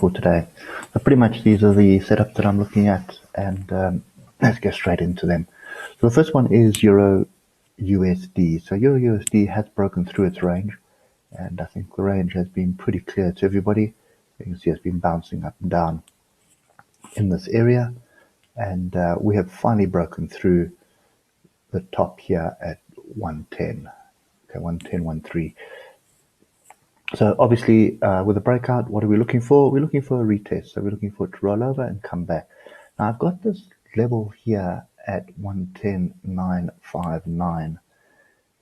for today. So pretty much these are the setups that I'm looking at, and let's get straight into them. So the first one is Euro USD. So Euro USD has broken through its range, and I think the range has been pretty clear to everybody. You can see it's been bouncing up and down in this area, and we have finally broken through the top here at 110. Okay, 110.13. So obviously, with a breakout, what are we looking for? We're looking for a retest. So we're looking for it to roll over and come back. Now I've got this level here at 110.959,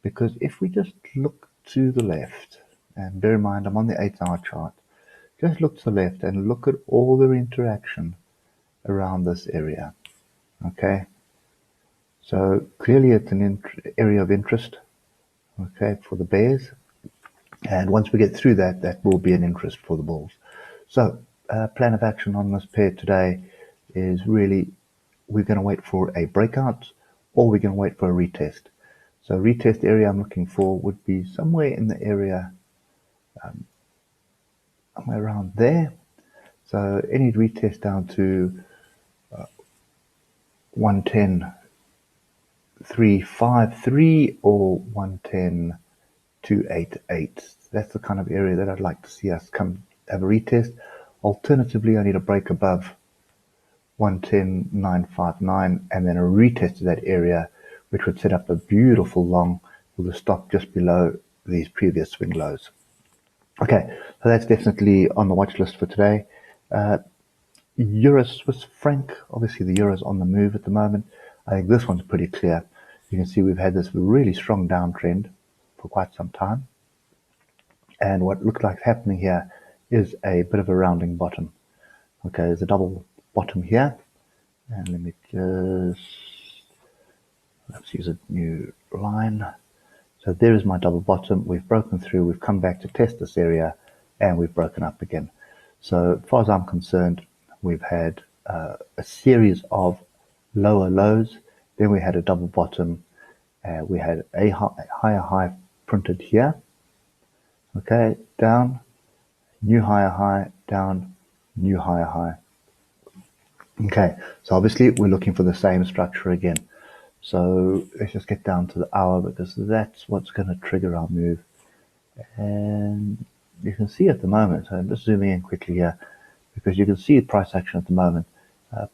because if we just look to the left, and bear in mind I'm on the 8-hour chart, just look to the left and look at all the interaction around this area. Okay, so clearly it's an area of interest, okay, for the bears. And once we get through that, that will be an interest for the bulls. So plan of action on this pair today is really we're going to wait for a breakout, or we're going to wait for a retest. So retest area I'm looking for would be somewhere in the area somewhere around there. So any retest down to 110.353 or 110.288. That's the kind of area that I'd like to see us come have a retest. Alternatively, I need a break above 110.959 and then a retest to that area, which would set up a beautiful long with a stop just below these previous swing lows. Okay, so that's definitely on the watch list for today. Euro Swiss franc, obviously the euro's on the move at the moment. I think this one's pretty clear. You can see we've had this really strong downtrend for quite some time, and what looks like happening here is a bit of a rounding bottom. Okay, there's a double bottom here, and let me let's use a new line. So there is my double bottom. We've broken through, we've come back to test this area, and we've broken up again. So as far as I'm concerned, we've had a series of lower lows, then we had a double bottom, we had a higher high printed here, okay, down, new higher high, down, new higher high. Okay, so obviously we're looking for the same structure again. So let's just get down to the hour, because that's what's going to trigger our move. And you can see at the moment, so I'm just zooming in quickly here, because you can see price action at the moment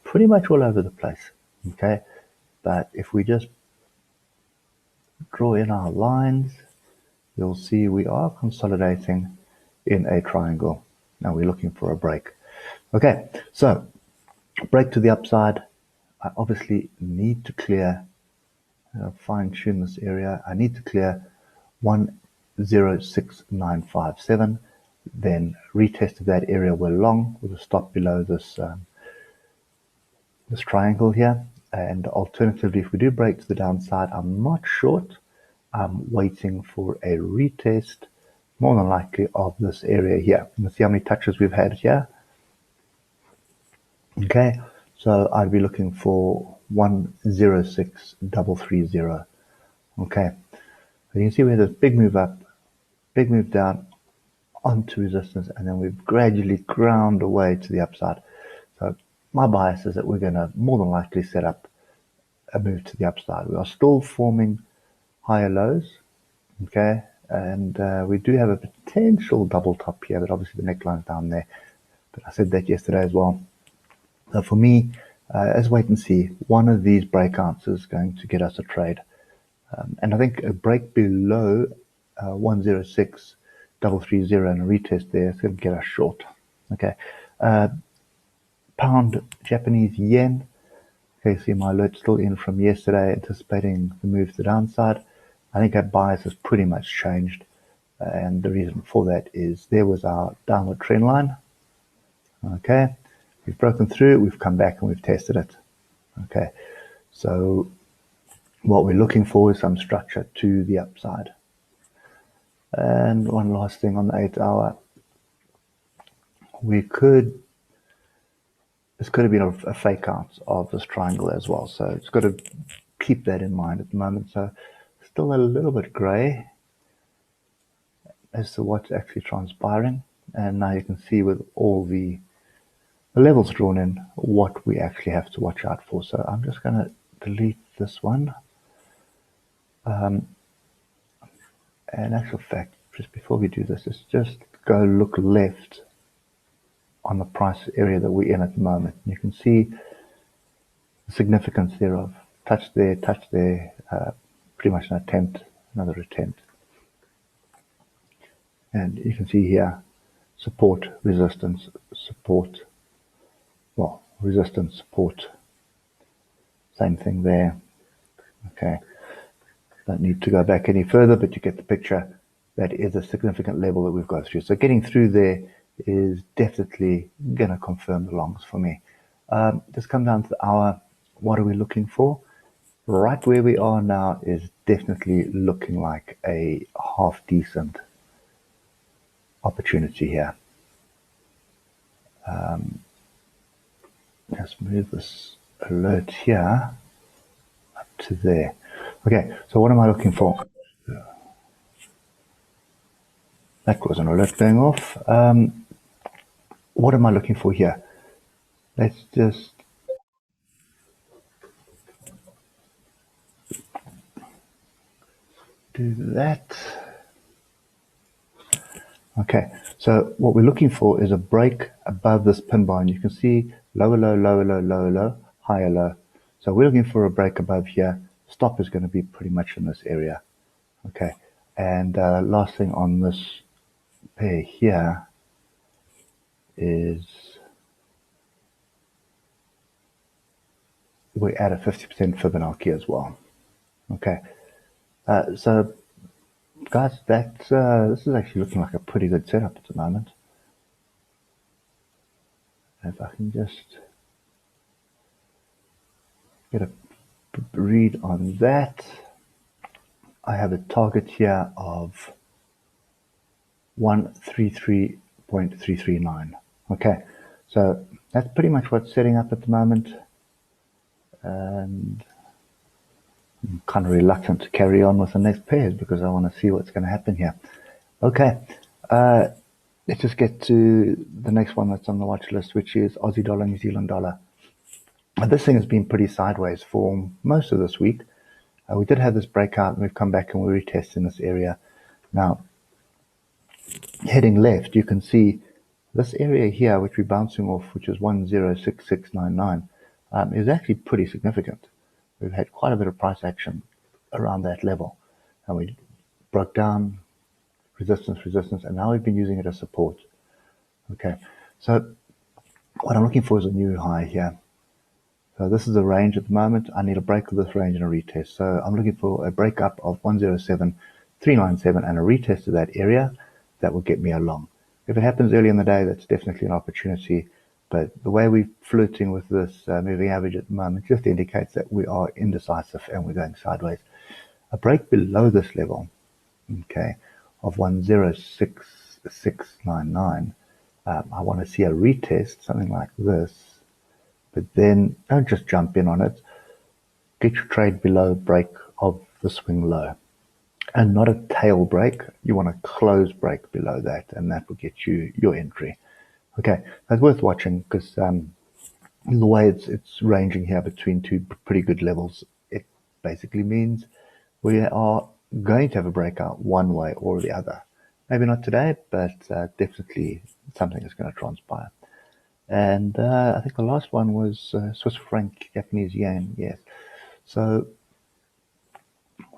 pretty much all over the place. Okay, but if we just draw in our lines, you'll see we are consolidating in a triangle. Now we're looking for a break. Okay, so break to the upside. I obviously need to clear, fine tune this area. I need to clear 106.957, then retest that area we're long with a stop below this this triangle here. And alternatively, if we do break to the downside, I'm not short. I'm waiting for a retest, more than likely, of this area here. You can see how many touches we've had here. Okay, so I'd be looking for 106.330. Okay, so you can see we had this big move up, big move down onto resistance, and then we've gradually ground away to the upside. So my bias is that we're going to more than likely set up a move to the upside. We are still forming higher lows, okay, and we do have a potential double top here, but obviously the neckline's down there. But I said that yesterday as well. So for me, let's wait and see. One of these breakouts is going to get us a trade, and I think a break below 106.330 and a retest there is going to get us short. Okay, pound Japanese yen. Okay, see my alert still in from yesterday, anticipating the move to the downside. I think that bias has pretty much changed, and the reason for that is there was our downward trend line. Okay, we've broken through, we've come back and we've tested it. Okay, so what we're looking for is some structure to the upside. And one last thing on the 8-hour, this could have been a fake out of this triangle as well, so it's got to keep that in mind at the moment. So still a little bit gray as to what's actually transpiring, and now you can see with all the the levels drawn in, what we actually have to watch out for. So I'm just going to delete this one. In actual fact, just before we do this, let's just go look left on the price area that we're in at the moment. You can see the significance thereof. Touch there, pretty much an attempt, another attempt. And you can see here, support, resistance, support, well, resistance, support, same thing there. Okay, don't need to go back any further, but you get the picture. That is a significant level that we've got through. So getting through there is definitely going to confirm the longs for me. Just come down to the hour. What are we looking for? Right where we are now is definitely looking like a half decent opportunity here. Let's move this alert here up to there. Okay, so what am I looking for? That was an alert going off. What am I looking for here? Let's just do that. Okay, so what we're looking for is a break above this pin bar, and you can see lower low, lower low, lower low, higher low. So we're looking for a break above here. Stop is going to be pretty much in this area. Okay, and last thing on this pair here is we add a 50% Fibonacci as well. Okay, so guys, that's this is actually looking like a pretty good setup at the moment. If I can just get a read on that, I have a target here of 133.339. Okay, so that's pretty much what's setting up at the moment, and I'm kind of reluctant to carry on with the next pairs because I want to see what's going to happen here. Okay, let's just get to the next one that's on the watch list, which is Aussie dollar, New Zealand dollar. This thing has been pretty sideways for most of this week. We did have this breakout, and we've come back and we're retesting this area. Now, heading left, you can see this area here, which we're bouncing off, which is 106699, is actually pretty significant. We've had quite a bit of price action around that level, and we broke down resistance, and now we've been using it as support. Okay, so what I'm looking for is a new high here. So this is a range at the moment. I need a break of this range and a retest. So I'm looking for a break up of 107397 and a retest of that area. That will get me along. If it happens early in the day, that's definitely an opportunity. But the way we're flirting with this moving average at the moment just indicates that we are indecisive and we're going sideways. A break below this level, okay, of 106699, I want to see a retest, something like this. But then don't just jump in on it. Get your trade below break of the swing low. And not a tail break. You want a close break below that, and that will get you your entry. Okay, that's worth watching because the way it's ranging here between two pretty good levels, it basically means we are going to have a breakout one way or the other. Maybe not today, but definitely something is going to transpire. And I think the last one was Swiss franc, Japanese yen. Yes. So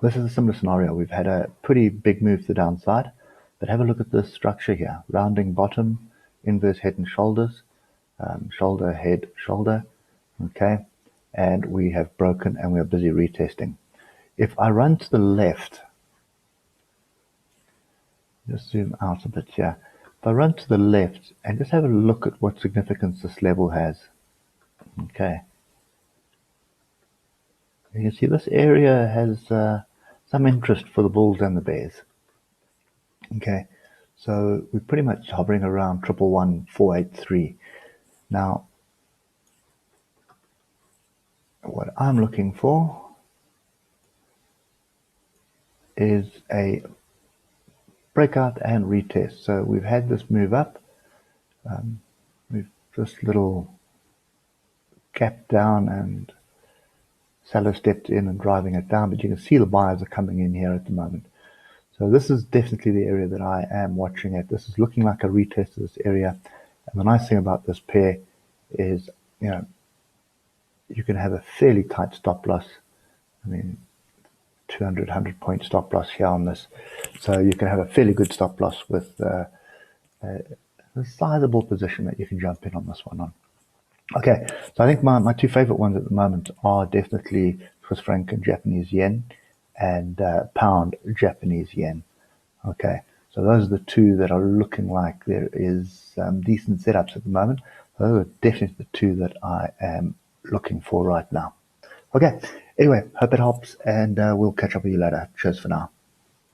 this is a similar scenario. We've had a pretty big move to the downside, but have a look at this structure here. Rounding bottom, inverse head and shoulders, shoulder, head, shoulder. Okay. And we have broken and we are busy retesting. If I run to the left, just zoom out a bit here. If I run to the left and just have a look at what significance this level has. Okay. You can see this area has some interest for the bulls and the bears. Okay. So we're pretty much hovering around 111483. Now, what I'm looking for is a breakout and retest. So we've had this move up. We've this little gap down, and seller stepped in and driving it down, but you can see the buyers are coming in here at the moment. So this is definitely the area that I am watching at. This is looking like a retest of this area. And the nice thing about this pair is, you can have a fairly tight stop loss. I mean, 200, 100-point stop loss here on this. So you can have a fairly good stop loss with a sizable position that you can jump in on this one on. Okay, so I think my two favorite ones at the moment are definitely Swiss franc and Japanese yen, and pound Japanese yen. Okay, so those are the two that are looking like there is decent setups at the moment. Those are definitely the two that I am looking for right now. Okay, anyway, hope it helps, and we'll catch up with you later. Cheers for now.